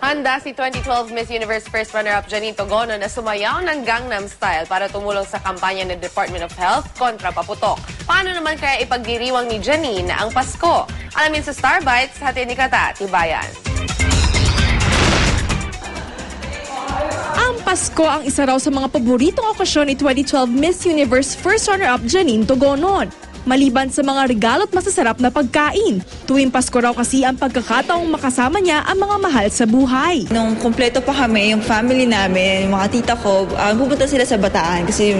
Handa si 2012 Miss Universe First Runner-up Janine Togono na sumayaw ng Gangnam Style para tumulong sa kampanya ng Department of Health kontra paputok. Paano naman kaya ipagdiriwang ni Janine ang Pasko? Alamin sa Star Bites, hati ni Kata Tibayan. Ang Pasko ang isa raw sa mga paboritong okasyon ni 2012 Miss Universe First Runner-up Janine Togono. Maliban sa mga regalo at masasarap na pagkain, tuwing Pasko raw kasi ang pagkakataong makasama niya ang mga mahal sa buhay. Nung kumpleto pa kami, yung family namin, yung mga tita ko, pupunta sila sa Bataan kasi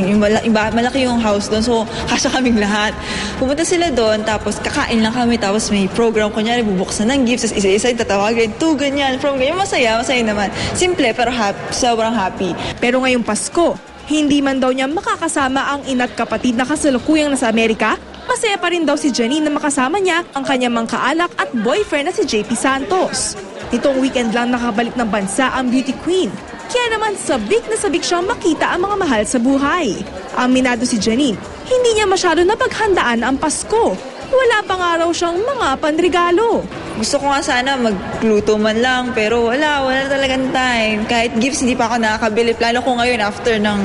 malaki yung house doon, so kasya kaming lahat. Pupunta sila doon, tapos kakain lang kami, tapos may program, kunyari bubuksan ng gifts, isa-isa yung tatawagin, ganyan, from ganyan, masaya naman. Simple pero sobrang happy. Pero ngayong Pasko, hindi man daw niya makakasama ang ina't kapatid na kasalukuyang nasa Amerika, masaya pa rin daw si Janine na makasama niya ang kanyang mga kaalak at boyfriend na si JP Santos. Nitong weekend lang nakabalik ng bansa ang beauty queen. Kaya naman sabik na sabik siyang makita ang mga mahal sa buhay. Aminado si Janine, hindi niya masyado napaghandaan ang Pasko. Wala pa nga raw siyang mga panregalo. Gusto ko nga sana magluto man lang, pero wala talagang time. Kahit gifts, hindi pa ako nakakabili. Plano ko ngayon after ng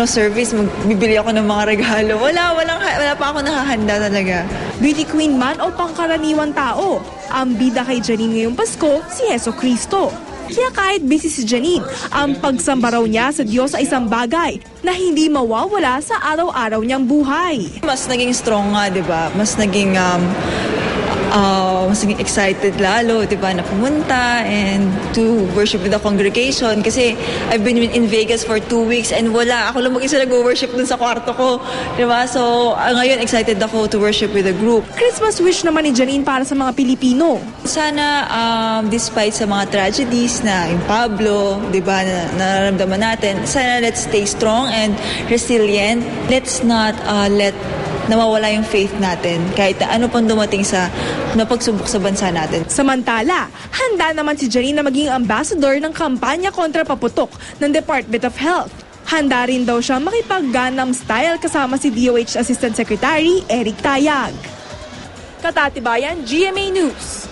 service, magbibili ako ng mga regalo. Wala pa ako nakahanda talaga. Beauty queen man o pangkaraniwang tao, ang bida kay Janine ngayong Pasko, si Heso Kristo. Kaya kahit busy si Janine, ang pagsamba raw niya sa Diyos ay isang bagay na hindi mawawala sa araw-araw niyang buhay. Mas naging strong nga, di ba? Mas naging excited lalo, di ba, na pumunta and to worship with the congregation. Kasi I've been in Vegas for 2 weeks and ako lang mag-isa nag-worship dun sa kwarto ko, di ba? So, ngayon excited ako to worship with the group. Christmas wish naman ni Janine para sa mga Pilipino. Sana, despite sa mga tragedies na yung Pablo, di ba, na nararamdaman natin, sana let's stay strong and resilient. Let's not let nawawala yung faith natin kahit ano pang dumating sa napagsubok sa bansa natin. Samantala, handa naman si Janine na maging ambassador ng kampanya kontra paputok ng Department of Health. Handa rin daw siya makipag-Gangnam Style kasama si DOH Assistant Secretary Eric Tayag. Kata Tibayan, GMA News.